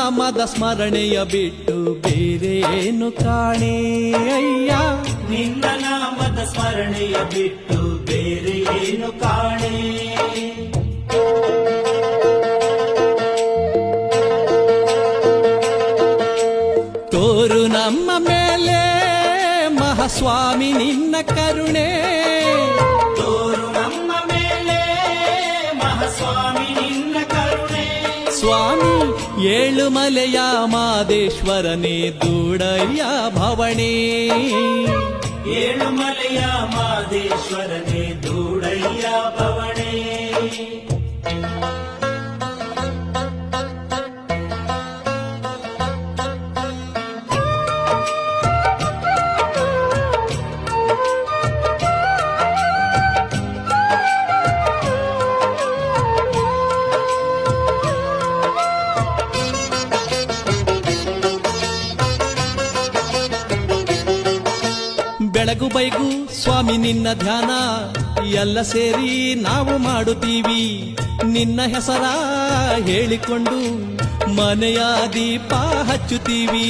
ನಾಮದ ಸ್ಮರಣೆಯ ಬಿಟ್ಟು ಬೇರೆ ಏನು ಕಾಣೆ ಅಯ್ಯ. ನಿನ್ನ ನಾಮದ ಸ್ಮರಣೆಯ ಬಿಟ್ಟು ಬೇರೆ ಏನು ಕಾಣೆ. ತೋರು ನಮ್ಮ ಮೇಲೆ ಮಹಾಸ್ವಾಮಿ ನಿನ್ನ ಕರುಣೆ. ತೋರು ನಮ್ಮ ಮೇಲೆ ಮಹಾಸ್ವಾಮಿ ನಿನ್ನ ಕರುಣೆ. ಸ್ವಾಮಿ ಏಳುಮಲೆಯ ಮಾದೇಶ್ವರನೇ ದೂಡಯ್ಯ ಭವಣೆ. ಏಳುಮಲೆಯ ಮಾದೇಶ್ವರನೇ ದೂಡಯ್ಯ ಭವಣೆ. ಬೆಳಗು ಬೈಗು ಸ್ವಾಮಿ ನಿನ್ನ ಧ್ಯಾನ ಎಲ್ಲ ಸೇರಿ ನಾವು ಮಾಡುತ್ತೀವಿ. ನಿನ್ನ ಹೆಸರ ಹೇಳಿಕೊಂಡು ಮನೆಯ ದೀಪ ಹಚ್ಚುತ್ತೀವಿ.